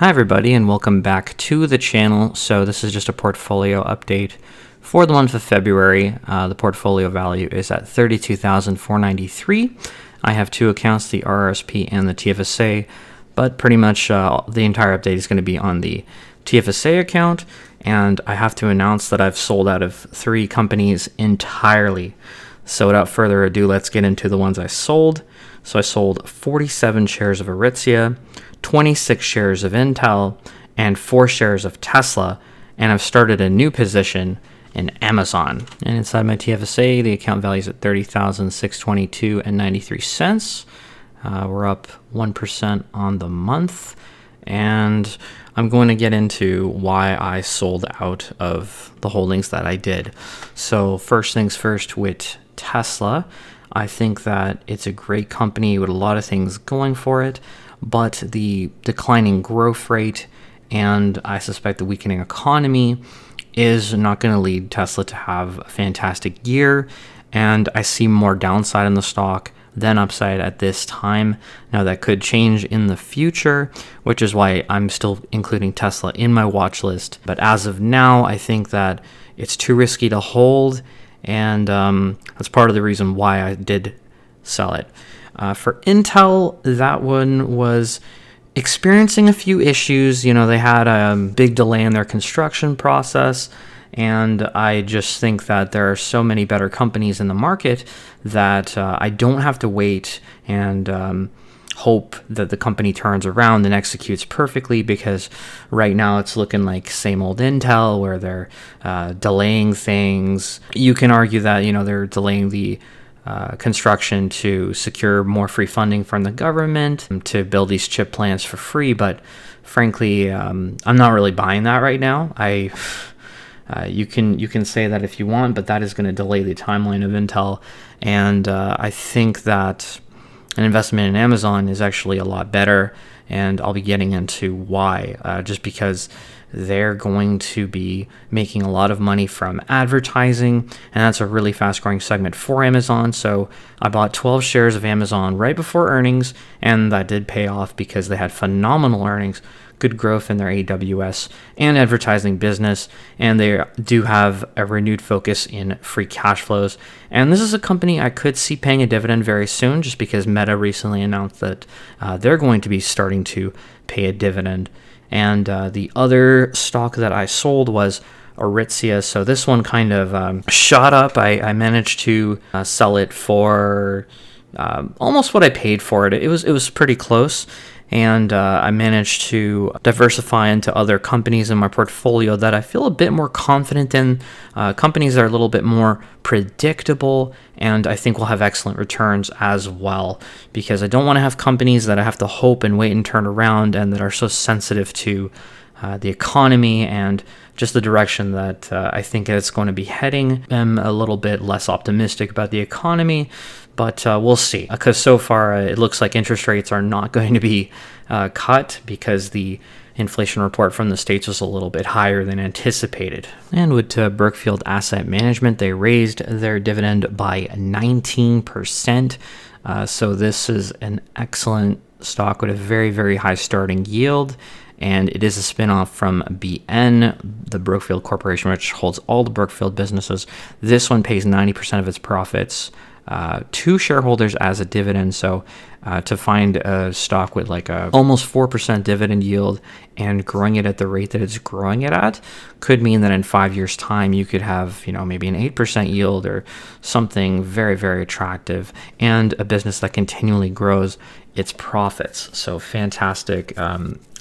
Hi everybody and welcome back to the channel. So this is just a portfolio update for the month of February. The portfolio value is at $32,493. I have two accounts, the RRSP and the TFSA, but pretty much the entire update is going to be on the TFSA account. And I have to announce that I've sold out of 3 companies entirely. So without further ado, let's get into the ones I sold. So I sold 47 shares of Aritzia, 26 shares of Intel, and 4 shares of Tesla, and I've started a new position in Amazon. And inside my TFSA, the account value is at $30,622.93. We're up 1% on the month, and I'm going to get into why I sold out of the holdings that I did. So first things first, with Tesla, I think that it's a great company with a lot of things going for it, but the declining growth rate and I suspect the weakening economy is not going to lead Tesla to have a fantastic year, and I see more downside in the stock than upside at this time. Now that could change in the future, which is why I'm still including Tesla in my watch list, but as of now I think that it's too risky to hold, and that's part of the reason why I did sell it. For Intel, that one was experiencing a few issues. You know, they had a big delay in their construction process, and I just think that there are so many better companies in the market that I don't have to wait and hope that the company turns around and executes perfectly, because right now it's looking like same old Intel where they're delaying things. You can argue that, you know, they're delaying the construction to secure more free funding from the government to build these chip plants for free, but frankly, I'm not really buying that right now. You can say that if you want, but that is going to delay the timeline of Intel, and I think that an investment in Amazon is actually a lot better, and I'll be getting into why, just because they're going to be making a lot of money from advertising, and that's a really fast growing segment for Amazon. So I bought 12 shares of Amazon right before earnings, and that did pay off because they had phenomenal earnings, good growth in their AWS and advertising business, and they do have a renewed focus in free cash flows. And this is a company I could see paying a dividend very soon, just because Meta recently announced that they're going to be starting to pay a dividend. And the other stock that I sold was Aritzia. So this one kind of shot up. I managed to sell it for almost what I paid for it. It was pretty close. And I managed to diversify into other companies in my portfolio that I feel a bit more confident in, companies that are a little bit more predictable, and I think will have excellent returns as well, because I don't want to have companies that I have to hope and wait and turn around and that are so sensitive to the economy and just the direction that I think it's going to be heading. I'm a little bit less optimistic about the economy, but we'll see, because so far it looks like interest rates are not going to be cut, because the inflation report from the States was a little bit higher than anticipated. And with Brookfield Asset Management, they raised their dividend by 19%. So this is an excellent stock with a very, very high starting yield. And it is a spinoff from BN, the Brookfield Corporation, which holds all the Brookfield businesses. This one pays 90% of its profits to shareholders as a dividend. So to find a stock with like a almost 4% dividend yield and growing it at the rate that it's growing it at could mean that in 5 years' time you could have, you know, maybe an 8% yield or something very, very attractive, and a business that continually grows its profits. So fantastic.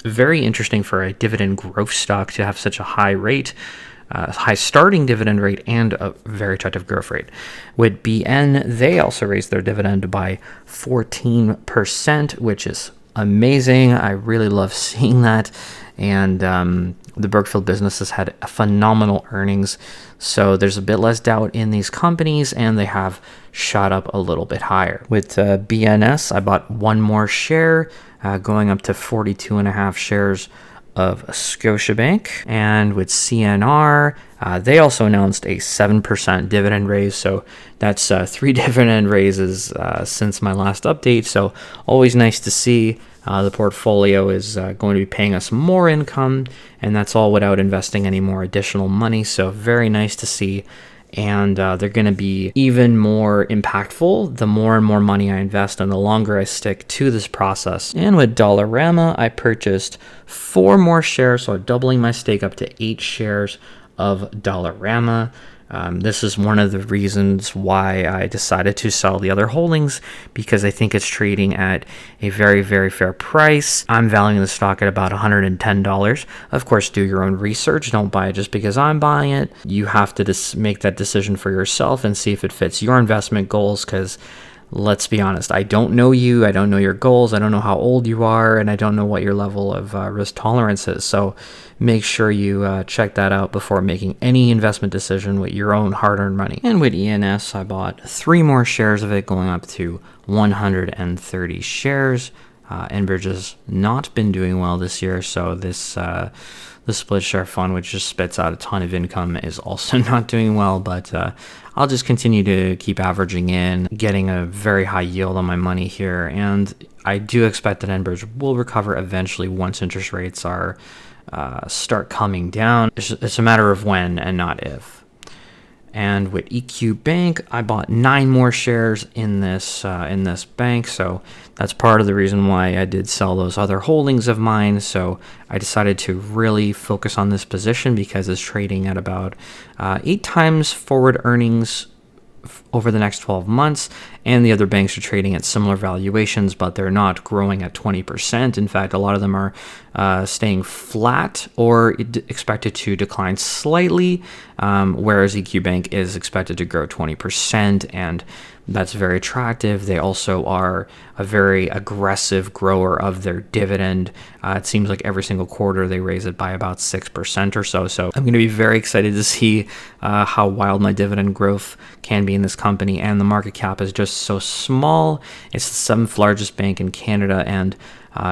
Very interesting for a dividend growth stock to have such a high rate, high starting dividend rate, and a very attractive growth rate. With BN, they also raised their dividend by 14%, which is amazing. I really love seeing that. And the Brookfield businesses had phenomenal earnings, so there's a bit less doubt in these companies, and they have shot up a little bit higher. With BNS, I bought one more share, going up to 42.5 shares of Scotiabank. And with CNR, they also announced a 7% dividend raise. So that's 3 dividend raises since my last update. So always nice to see The portfolio is going to be paying us more income, and that's all without investing any more additional money. So very nice to see. And they're going to be even more impactful the more and more money I invest and the longer I stick to this process. And with Dollarama, I purchased 4 more shares, so doubling my stake up to 8 shares of Dollarama. This is one of the reasons why I decided to sell the other holdings, because I think it's trading at a very, very fair price. I'm valuing the stock at about $110. Of course, do your own research. Don't buy it just because I'm buying it. You have to make that decision for yourself and see if it fits your investment goals, because let's be honest, I don't know you, I don't know your goals, I don't know how old you are, and I don't know what your level of risk tolerance is. So make sure you check that out before making any investment decision with your own hard-earned money. And with ENS, I bought 3 more shares of it, going up to 130 shares. Enbridge has not been doing well this year, so the split share fund, which just spits out a ton of income, is also not doing well, but I'll just continue to keep averaging in, getting a very high yield on my money here, and I do expect that Enbridge will recover eventually once interest rates are start coming down. It's a matter of when and not if. And with EQ Bank, I bought 9 more shares in this bank, so that's part of the reason why I did sell those other holdings of mine. So I decided to really focus on this position because it's trading at about 8 times forward earnings over the next 12 months, and the other banks are trading at similar valuations, but they're not growing at 20%. In fact, a lot of them are staying flat or expected to decline slightly, whereas EQ Bank is expected to grow 20%, and that's very attractive. They also are a very aggressive grower of their dividend. It seems like every single quarter they raise it by about 6% or so. So I'm going to be very excited to see how wild my dividend growth can be in this company. And the market cap is just so small. It's the 7th largest bank in Canada, and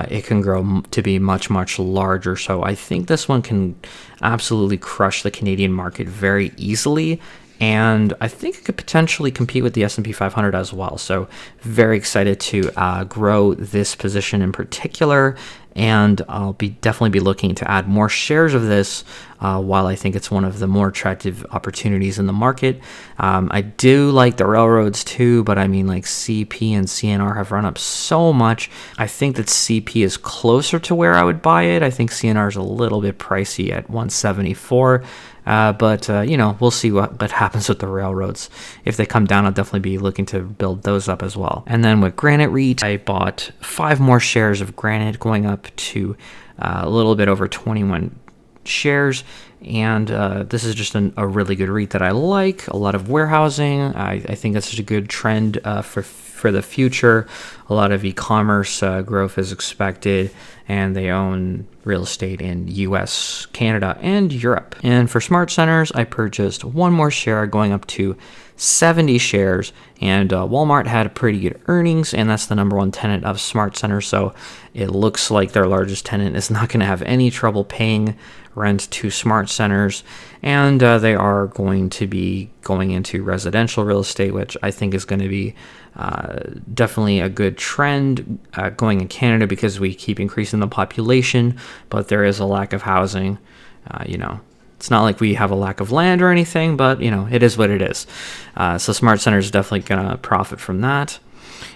it can grow to be much, much larger. So I think this one can absolutely crush the Canadian market very easily. And I think it could potentially compete with the S&P 500 as well. So very excited to grow this position in particular. And I'll definitely be looking to add more shares of this while I think it's one of the more attractive opportunities in the market. I do like the railroads too, but I mean, like CP and CNR have run up so much. I think that CP is closer to where I would buy it. I think CNR is a little bit pricey at 174. But we'll see what happens with the railroads. If they come down, I'll definitely be looking to build those up as well. And then with Granite REIT, I bought 5 more shares of Granite, going up to a little bit over 21 shares. And this is just a really good REIT that I like. A lot of warehousing. I think that's just a good trend for the future. A lot of e-commerce growth is expected, and they own real estate in US, Canada, and Europe. And for Smart Centers, I purchased 1 more share, going up to 70 shares, and Walmart had pretty good earnings, and that's the #1 tenant of Smart Center, so it looks like their largest tenant is not going to have any trouble paying rent to Smart Centers, and they are going to be going into residential real estate, which I think is going to be definitely a good trend going in Canada, because we keep increasing the population, but there is a lack of housing. It's not like we have a lack of land or anything, but it is what it is. So Smart Center is definitely going to profit from that.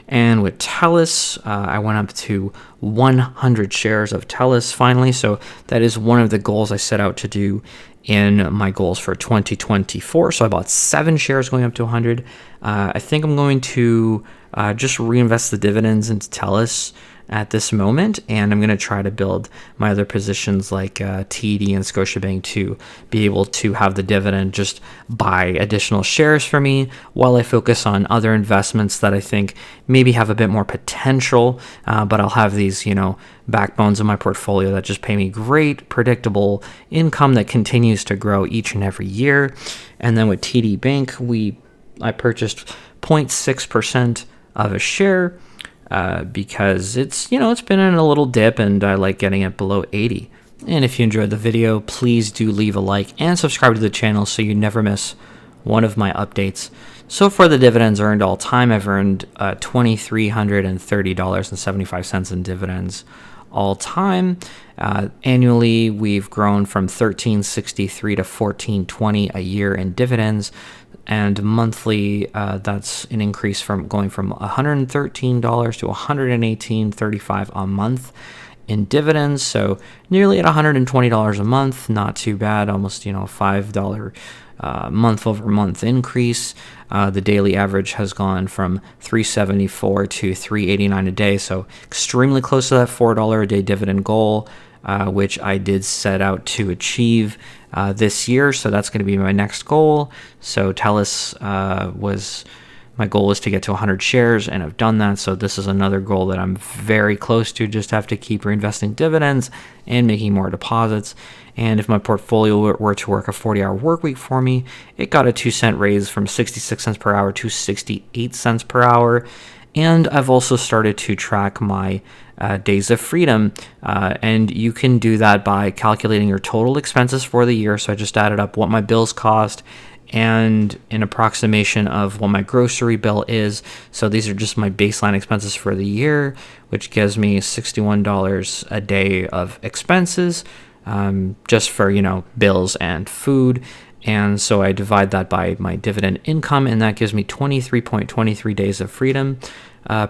And with TELUS, I went up to 100 shares of TELUS finally. So that is one of the goals I set out to do in my goals for 2024. So I bought 7 shares, going up to 100. I think I'm going to just reinvest the dividends into TELUS at this moment, and I'm going to try to build my other positions like TD and Scotiabank to be able to have the dividend just buy additional shares for me while I focus on other investments that I think maybe have a bit more potential, but I'll have these backbones in my portfolio that just pay me great predictable income that continues to grow each and every year. And then with TD Bank, I purchased 0.6% of a share, because it's been in a little dip, and I like getting it below 80. And if you enjoyed the video, please do leave a like and subscribe to the channel so you never miss one of my updates. So for the dividends earned all time, I've earned $2,330.75 in dividends all time. Annually, we've grown from $13.63 to $14.20 a year in dividends, and monthly, that's an increase from going from $113 to $118.35 a month in dividends. So nearly at $120 a month, not too bad. Almost $5 month over month increase. The daily average has gone from $3.74 to $3.89 a day, so extremely close to that $4 a day dividend goal, which I did set out to achieve this year. So that's going to be my next goal. So Telus my goal is to get to 100 shares, and I've done that. So this is another goal that I'm very close to. Just have to keep reinvesting dividends and making more deposits. And if my portfolio were to work a 40-hour work week for me, it got a 2-cent raise from 66 cents per hour to 68 cents per hour. And I've also started to track my days of freedom. And you can do that by calculating your total expenses for the year. So I just added up what my bills cost and an approximation of what my grocery bill is. So these are just my baseline expenses for the year, which gives me $61 a day of expenses, just for, bills and food. And so I divide that by my dividend income, and that gives me 23.23 days of freedom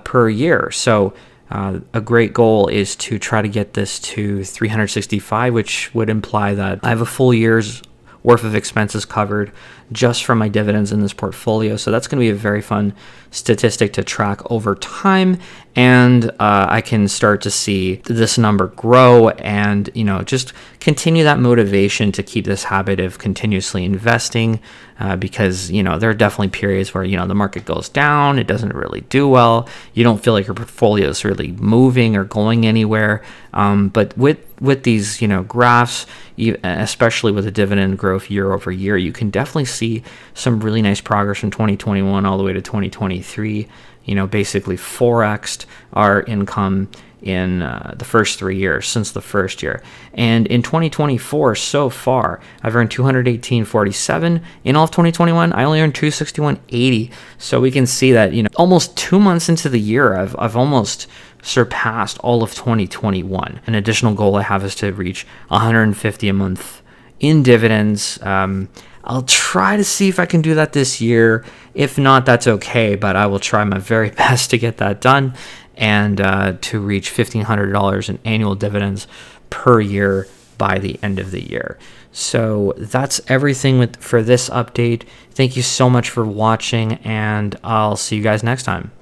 per year. So a great goal is to try to get this to 365, which would imply that I have a full year's worth of expenses covered just from my dividends in this portfolio. So that's going to be a very fun statistic to track over time, and I can start to see this number grow and just continue that motivation to keep this habit of continuously investing, because there are definitely periods where the market goes down, it doesn't really do well, you don't feel like your portfolio is really moving or going anywhere, but with these graphs, especially with the dividend growth year over year, you can definitely see some really nice progress from 2021 all the way to 2023. Basically 4x'd our income in the first 3 years since the first year. And in 2024 so far, I've earned $218.47. In all of 2021, I only earned $261.80. So we can see that almost 2 months into the year, I've almost surpassed all of 2021. An additional goal I have is to reach $150 a month in dividends. I'll try to see if I can do that this year. If not, that's okay, but I will try my very best to get that done and to reach $1,500 in annual dividends per year by the end of the year. So that's everything for this update. Thank you so much for watching, and I'll see you guys next time.